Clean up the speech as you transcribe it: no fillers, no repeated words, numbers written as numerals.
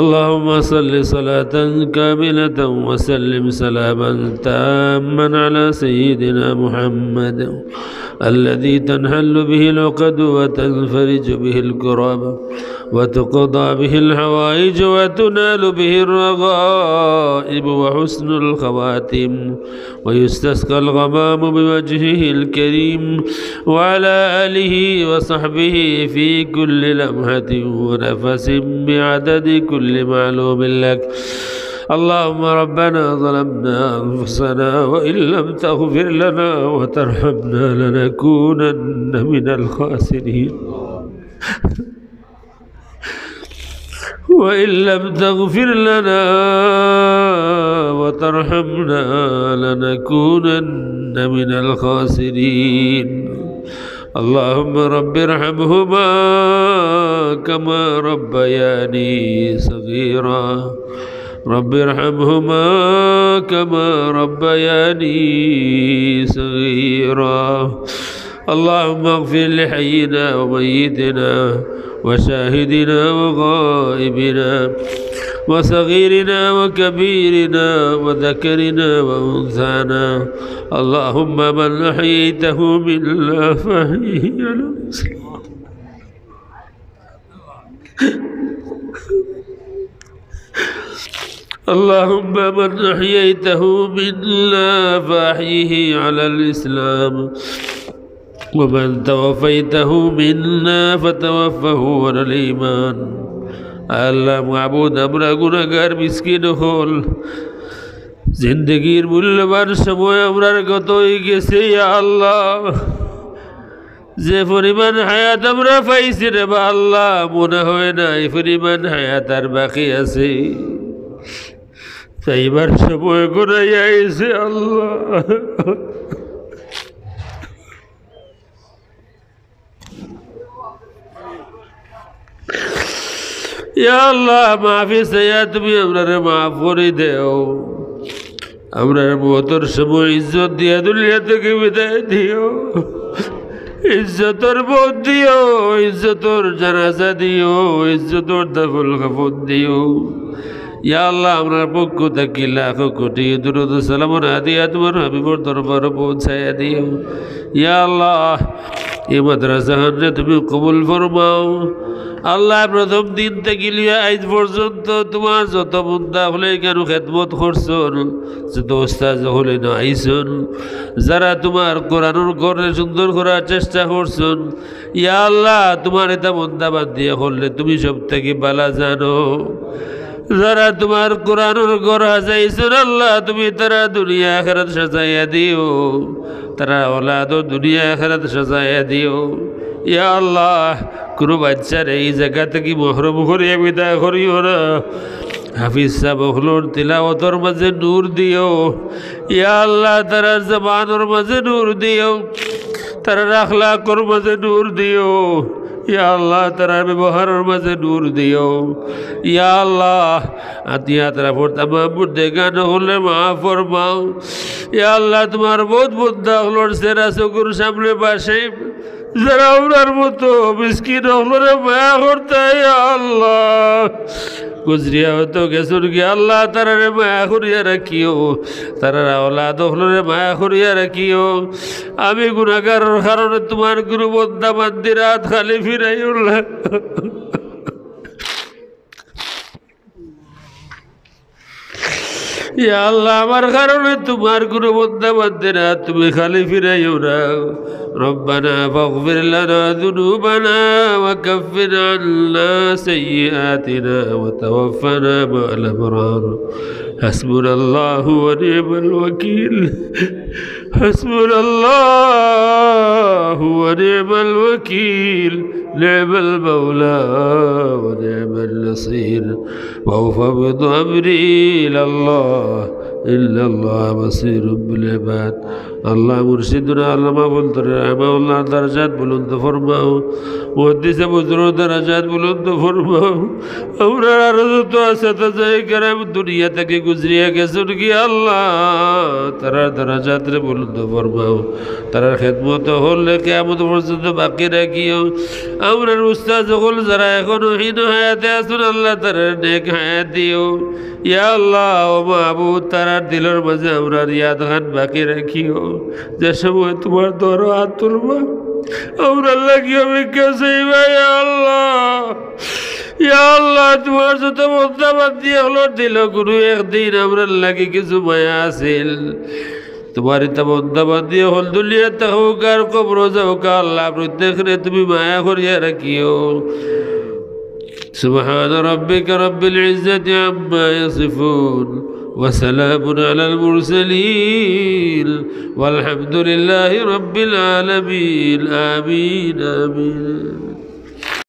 اللهم صل صلاة كاملة وسلم سلاما تاما على سيدنا محمد الذي تنحل به العقد وتنفرج به الكرب وتقضى به الحوائج وتنال به الرغائب وحسن الخواتم ويستسقى الغمام بوجهه الكريم وعلى آله وصحبه في كل لمحة ونفس بعدد كل معلوم لك. اللهم ربنا ظلمنا أنفسنا وإن لم تغفر لنا وترحمنا لنكونن من الخاسرين وإن لم تغفر لنا وترحمنا لنكونن من الخاسرين. اللهم رب ارحمهما كما ربياني صغيرا رب ارحمهما كما ربياني صغيرا. اللهم اغفر لحينا وميتنا وشاهدنا وغائبنا وصغيرنا وكبيرنا وذكرنا وأنثانا. اللهم من أحييته منا فأحيه على الإسلام اللهم من أحييته منا فأحيه على الإسلام ومن توفيته منا فتوفه على الإيمان. আল্লাহ মাবুদ, আমরা গুনাহগার মিসকিন হল, জিন্দগির মূল্যবান সময় আমরার গত হয়ে গেছে। আল্লাহ, যে পরিমাণ হায়াত আমরা পাইছি রে বা আল্লাহ, মনে হয় না এই পরিমাণ হায়াত আর বাকি আছে। তাইবার সময় গুনাহ আইছে আল্লাহ। ইয়া আল্লাহ, মাফি চাইয়া তুমি আমরারে মাফ করে দেও। আমরার মওতের সময় ইজ্জত দিয়া দুনিয়া থেকে বিদায় দিও। ইজ্জতর মওত দিও, ইজ্জতর জানাজা দিও, ইজ্জতর দাফন কাফন দিও। ইয়া আল্লাহ, আমরার পক্ষ থেকে লাখ কোটি দুরূদ ও সালাম হাদিয়া তোমার হাবিবর দরবারে পৌঁছাইয়া দিও। ইয়া আল্লাহ, এই মাদ্রাসাখানে তুমি কবুল ফরমাও। আল্লাহ, প্রথম দিন থেকে লিয়া আজ পর্যন্ত তোমার যত বান্দা হলে কেন খেদমত করছন, যত ওস্তাদ হলে না আইসন, যারা তোমার কোরআনুর ঘরে সুন্দর করার চেষ্টা করছন, ইয়া আল্লাহ, তোমার এটা বান্দা বান্দিয়া করলে তুমি সব থেকে বালা জানো। যারা তোমার কোরআনুর ঘর হাজাইছন, আল্লাহ তুমি তারা দুনিয়া আখিরাত সাজাইয়া দিও, তারা ওলাদ দুনিয়া আখিরাত সাজাইয়া দিও। ইয়া আল্লাহ, কোনো বাচ্চার এই জায়গা থেকে মহরম করিয়া বিদায় করিও না। হাফিজ সাহেব হলোর তিলাওয়াতর মাঝে নূর দিও। ইয়া আল্লাহ, তারা জবানের মাঝে নূর দিও, তারা আখলাকের মাঝে নূর দিও। ইয়া আল্লাহ, তারা ব্যবহারের মাঝে নূর দিও। ইয়া আল্লাহ, আতিয়া তারা পড়তাম বুদ্ধে গান হলে মাফ ফরমাও। ইয়া আল্লাহ, তোমার বহুত বুদ্ধা হলোর সেরা চকুর সামনে বাসে যারা ওনার মতো মিসকিন হলরে মায়া করতে। আল্লাহ, গুজরিয়া হতো গেছুর গিয়ে আল্লাহ, তারারে মায়া করিয়া রাখিও, তারা ওলাদ হলরে মায়া করিয়া রাখিও। আমি গুনাহগারের কারণে তোমার গুরু বন্দা বান্দির হাত খালি ফিরাইও না। ইয়া আল্লাহ, আমার কারণে তোমার গুরু বন্দা বান্দির হাত তুমি খালি ফিরাইও না। ربنا فاغفر لنا ذنوبنا وكفر عنا سيئاتنا وتوفنا مع الأبرار. حسبنا الله ونعم الوكيل، حسبنا الله ونعم الوكيل، نعم المولى ونعم النصير. وأفوض أمري إلى الله ইল্লাল্লাহ বাসীরুম বিল ইবাদ। আল্লাহ মুর্শিদুনা আল্লামা বলতেন রাহিমাহুল্লাহর দরজাত বুলন্দ ফরমাও, মুহাদ্দিসে বুজুর্গ দরজাত বুলন্দ ফরমাও। আমরা আরো যত আছে তো যাই কারণ দুনিয়া থেকে গুজরিয়া গেছেন কি আল্লাহ তারা দরজাত রে বুলন্দ ফরমাও, তারা খেদমত হলে কিয়ামত পর্যন্ত বাকি রাখিও। আমরা উস্তাদ যখন যারা এখনো হীন হায়াতে আছেন আল্লাহ তারা নেক হায়াত দিও। ইয়া আল্লাহ ও মাহবুব তারার দিলের মাঝে আমরা ইয়াদ খান বাকি রাখিও। যে সময় তোমার দর হাত তুলবা আমরা লাগিয়ে অভিজ্ঞা চাইবা ইয়া আল্লাহ। ইয়া আল্লাহ তোমার যত বন্দাবাদ দিয়ে হলো দিল কোনো একদিন আমরা লাগি কিছু মায়া আছিল তোমার এটা বন্দাবাদ দিয়ে হল দুলিয়াতে হোক আর কবর যাওক আল্লাহ প্রত্যেকরে তুমি মায়া করিয়া রাখিও। سبحان ربك رب العزة عما يصفون وسلام على المرسلين والحمد لله رب العالمين آمين آمين.